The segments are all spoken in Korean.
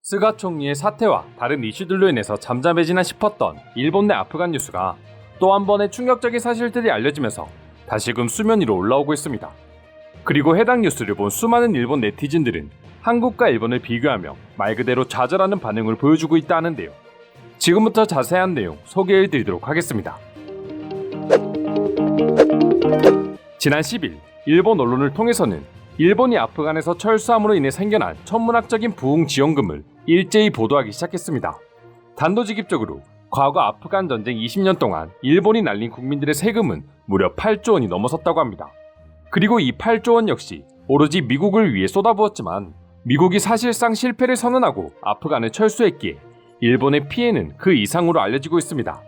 스가 총리의 사퇴와 다른 이슈들로 인해서 잠잠해지나 싶었던 일본 내 아프간 뉴스가 또 한 번의 충격적인 사실들이 알려지면서 다시금 수면 위로 올라오고 있습니다. 그리고 해당 뉴스를 본 수많은 일본 네티즌들은 한국과 일본을 비교하며 말 그대로 좌절하는 반응을 보여주고 있다 하는데요. 지금부터 자세한 내용 소개해드리도록 하겠습니다. 지난 10일 일본 언론을 통해서는 일본이 아프간에서 철수함으로 인해 생겨난 천문학적인 부흥 지원금을 일제히 보도하기 시작했습니다. 단도직입적으로 과거 아프간 전쟁 20년 동안 일본이 날린 국민들의 세금은 무려 8조 원이 넘어섰다고 합니다. 그리고 이 8조 원 역시 오로지 미국을 위해 쏟아부었지만 미국이 사실상 실패를 선언하고 아프간을 철수했기에 일본의 피해는 그 이상으로 알려지고 있습니다.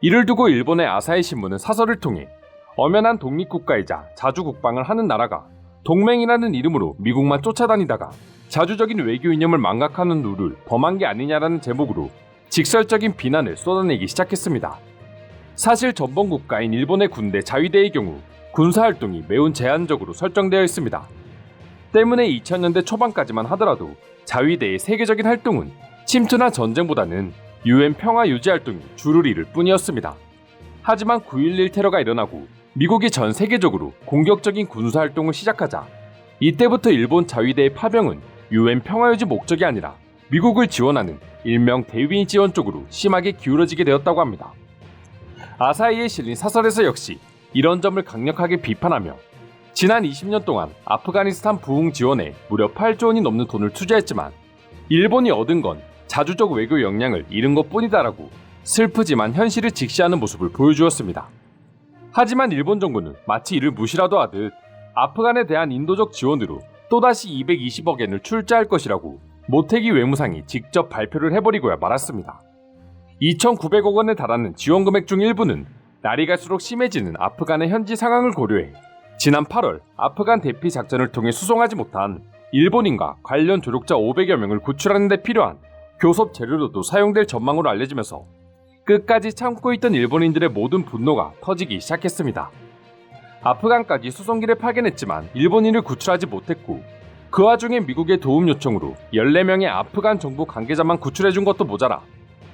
이를 두고 일본의 아사히 신문은 사설을 통해 엄연한 독립국가이자 자주국방을 하는 나라가 동맹이라는 이름으로 미국만 쫓아다니다가 자주적인 외교 이념을 망각하는 룰을 범한 게 아니냐라는 제목으로 직설적인 비난을 쏟아내기 시작했습니다. 사실 전범국가인 일본의 군대 자위대의 경우 군사활동이 매우 제한적으로 설정되어 있습니다. 때문에 2000년대 초반까지만 하더라도 자위대의 세계적인 활동은 침투나 전쟁보다는 UN 평화 유지 활동이 주를 이룰 뿐이었습니다. 하지만 9.11 테러가 일어나고 미국이 전 세계적으로 공격적인 군사활동을 시작하자 이때부터 일본 자위대의 파병은 UN 평화유지 목적이 아니라 미국을 지원하는 일명 대위 지원 쪽으로 심하게 기울어지게 되었다고 합니다. 아사히에 실린 사설에서 역시 이런 점을 강력하게 비판하며 지난 20년 동안 아프가니스탄 부흥 지원에 무려 8조 원이 넘는 돈을 투자했지만 일본이 얻은 건 자주적 외교 역량을 잃은 것뿐이다라고 슬프지만 현실을 직시하는 모습을 보여주었습니다. 하지만 일본 정부는 마치 이를 무시라도 하듯 아프간에 대한 인도적 지원으로 또다시 220억 엔을 출자할 것이라고 모태기 외무상이 직접 발표를 해버리고야 말았습니다. 2,900억 원에 달하는 지원 금액 중 일부는 날이 갈수록 심해지는 아프간의 현지 상황을 고려해 지난 8월 아프간 대피 작전을 통해 수송하지 못한 일본인과 관련 조력자 500여 명을 구출하는 데 필요한 교섭 재료로도 사용될 전망으로 알려지면서 끝까지 참고 있던 일본인들의 모든 분노가 터지기 시작했습니다. 아프간까지 수송기를 파견했지만 일본인을 구출하지 못했고 그 와중에 미국의 도움 요청으로 14명의 아프간 정부 관계자만 구출해준 것도 모자라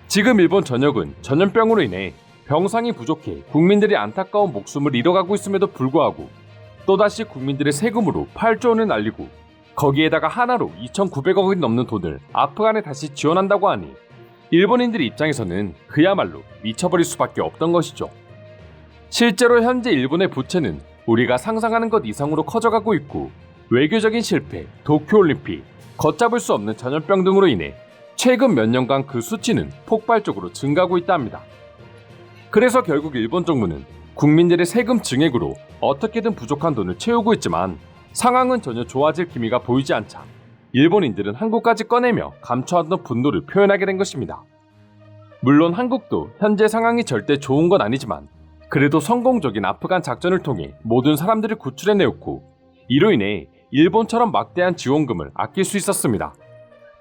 지금 일본 전역은 전염병으로 인해 병상이 부족해 국민들이 안타까운 목숨을 잃어가고 있음에도 불구하고 또다시 국민들의 세금으로 8조 원을 날리고 거기에다가 하나로 2,900억이 넘는 돈을 아프간에 다시 지원한다고 하니 일본인들 입장에서는 그야말로 미쳐버릴 수밖에 없던 것이죠. 실제로 현재 일본의 부채는 우리가 상상하는 것 이상으로 커져가고 있고 외교적인 실패, 도쿄올림픽, 걷잡을 수 없는 전염병 등으로 인해 최근 몇 년간 그 수치는 폭발적으로 증가하고 있다 합니다. 그래서 결국 일본 정부는 국민들의 세금 증액으로 어떻게든 부족한 돈을 채우고 있지만 상황은 전혀 좋아질 기미가 보이지 않자 일본인들은 한국까지 꺼내며 감춰왔던 분노를 표현하게 된 것입니다. 물론 한국도 현재 상황이 절대 좋은 건 아니지만 그래도 성공적인 아프간 작전을 통해 모든 사람들을 구출해내었고 이로 인해 일본처럼 막대한 지원금을 아낄 수 있었습니다.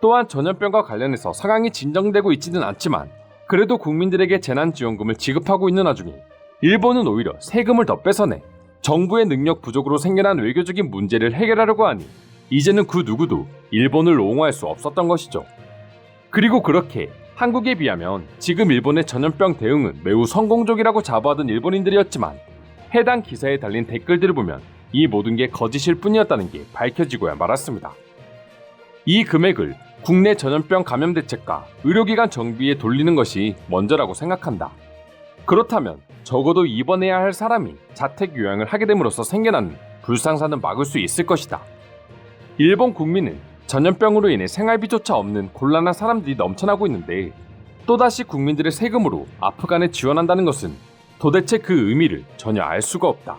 또한 전염병과 관련해서 상황이 진정되고 있지는 않지만 그래도 국민들에게 재난지원금을 지급하고 있는 와중에 일본은 오히려 세금을 더 뺏어내 정부의 능력 부족으로 생겨난 외교적인 문제를 해결하려고 하니 이제는 그 누구도 일본을 옹호할 수 없었던 것이죠. 그리고 그렇게 한국에 비하면 지금 일본의 전염병 대응은 매우 성공적이라고 자부하던 일본인들이었지만 해당 기사에 달린 댓글들을 보면 이 모든 게 거짓일 뿐이었다는 게 밝혀지고야 말았습니다. 이 금액을 국내 전염병 감염 대책과 의료기관 정비에 돌리는 것이 먼저라고 생각한다. 그렇다면 적어도 입원해야 할 사람이 자택 요양을 하게 됨으로써 생겨나는 불상사는 막을 수 있을 것이다. 일본 국민은 전염병으로 인해 생활비조차 없는 곤란한 사람들이 넘쳐나고 있는데 또다시 국민들의 세금으로 아프간에 지원한다는 것은 도대체 그 의미를 전혀 알 수가 없다.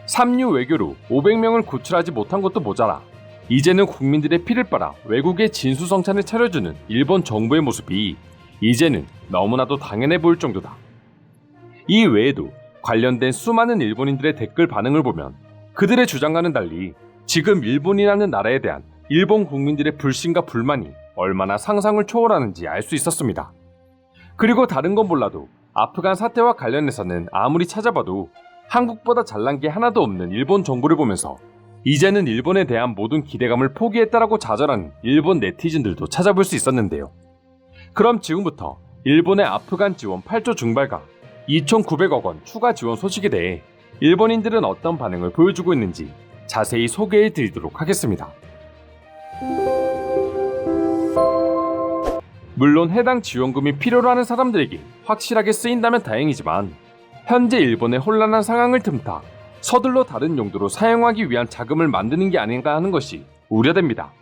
삼류 외교로 500명을 구출하지 못한 것도 모자라 이제는 국민들의 피를 빨아 외국의 진수성찬을 차려주는 일본 정부의 모습이 이제는 너무나도 당연해 보일 정도다. 이 외에도 관련된 수많은 일본인들의 댓글 반응을 보면 그들의 주장과는 달리 지금 일본이라는 나라에 대한 일본 국민들의 불신과 불만이 얼마나 상상을 초월하는지 알 수 있었습니다. 그리고 다른 건 몰라도 아프간 사태와 관련해서는 아무리 찾아봐도 한국보다 잘난 게 하나도 없는 일본 정부를 보면서 이제는 일본에 대한 모든 기대감을 포기했다라고 자절하는 일본 네티즌들도 찾아볼 수 있었는데요. 그럼 지금부터 일본의 아프간 지원 8조 증발과 2,900억 원 추가 지원 소식에 대해 일본인들은 어떤 반응을 보여주고 있는지 자세히 소개해 드리도록 하겠습니다. 물론 해당 지원금이 필요로 하는 사람들에게 확실하게 쓰인다면 다행이지만 현재 일본의 혼란한 상황을 틈타 서둘러 다른 용도로 사용하기 위한 자금을 만드는 게 아닌가 하는 것이 우려됩니다.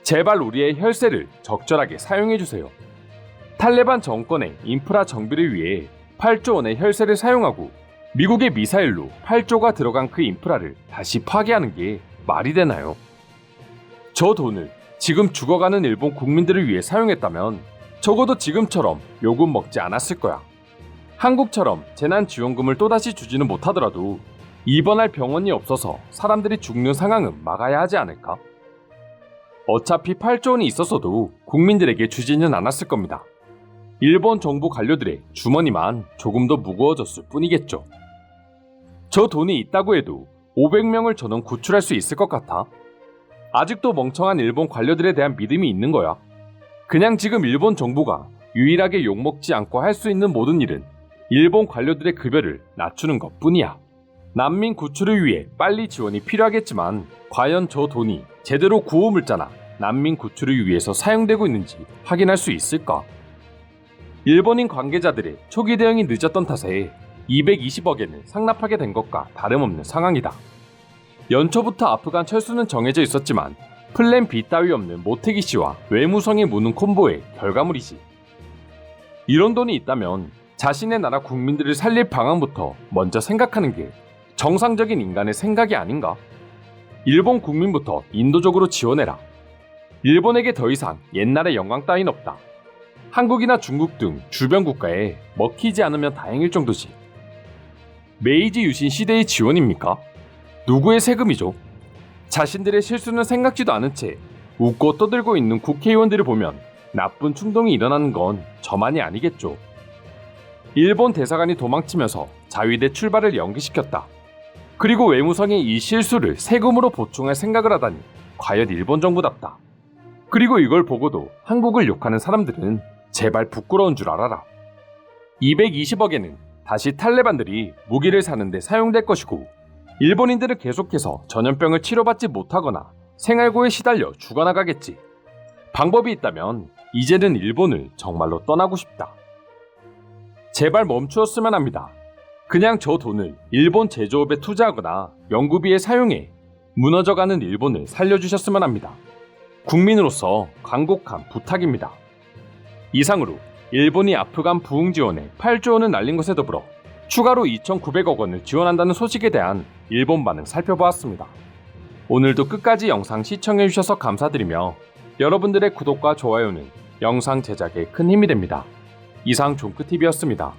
제발 우리의 혈세를 적절하게 사용해주세요. 탈레반 정권의 인프라 정비를 위해 8조 원의 혈세를 사용하고 미국의 미사일로 8조가 들어간 그 인프라를 다시 파괴하는 게 말이 되나요? 저 돈을 지금 죽어가는 일본 국민들을 위해 사용했다면 적어도 지금처럼 욕은 먹지 않았을 거야. 한국처럼 재난지원금을 또다시 주지는 못하더라도 입원할 병원이 없어서 사람들이 죽는 상황은 막아야 하지 않을까? 어차피 8조 원이 있었어도 국민들에게 주지는 않았을 겁니다. 일본 정부 관료들의 주머니만 조금 더 무거워졌을 뿐이겠죠. 저 돈이 있다고 해도 500명을 저는 구출할 수 있을 것 같아. 아직도 멍청한 일본 관료들에 대한 믿음이 있는 거야. 그냥 지금 일본 정부가 유일하게 욕먹지 않고 할 수 있는 모든 일은 일본 관료들의 급여를 낮추는 것 뿐이야. 난민 구출을 위해 빨리 지원이 필요하겠지만 과연 저 돈이 제대로 구호물자나 난민 구출을 위해서 사용되고 있는지 확인할 수 있을까? 일본인 관계자들의 초기 대응이 늦었던 탓에 220억엔을 상납하게 된 것과 다름없는 상황이다. 연초부터 아프간 철수는 정해져 있었지만 플랜 B 따위 없는 모태기 씨와 외무성이 무는 콤보의 결과물이지. 이런 돈이 있다면 자신의 나라 국민들을 살릴 방안부터 먼저 생각하는 게 정상적인 인간의 생각이 아닌가? 일본 국민부터 인도적으로 지원해라. 일본에게 더 이상 옛날의 영광 따윈 없다. 한국이나 중국 등 주변 국가에 먹히지 않으면 다행일 정도지. 메이지 유신 시대의 지원입니까? 누구의 세금이죠? 자신들의 실수는 생각지도 않은 채 웃고 떠들고 있는 국회의원들을 보면 나쁜 충동이 일어나는 건 저만이 아니겠죠. 일본 대사관이 도망치면서 자위대 출발을 연기시켰다. 그리고 외무성이 이 실수를 세금으로 보충할 생각을 하다니 과연 일본 정부답다. 그리고 이걸 보고도 한국을 욕하는 사람들은 제발 부끄러운 줄 알아라. 220억에는 다시 탈레반들이 무기를 사는데 사용될 것이고 일본인들은 계속해서 전염병을 치료받지 못하거나 생활고에 시달려 죽어나가겠지. 방법이 있다면 이제는 일본을 정말로 떠나고 싶다. 제발 멈추었으면 합니다. 그냥 저 돈을 일본 제조업에 투자하거나 연구비에 사용해 무너져가는 일본을 살려주셨으면 합니다. 국민으로서 간곡한 부탁입니다. 이상으로 일본이 아프간 부흥 지원에 8조 원을 날린 것에 더불어 추가로 2,900억 원을 지원한다는 소식에 대한 일본 반응 살펴보았습니다. 오늘도 끝까지 영상 시청해주셔서 감사드리며 여러분들의 구독과 좋아요는 영상 제작에 큰 힘이 됩니다. 이상 종크TV였습니다.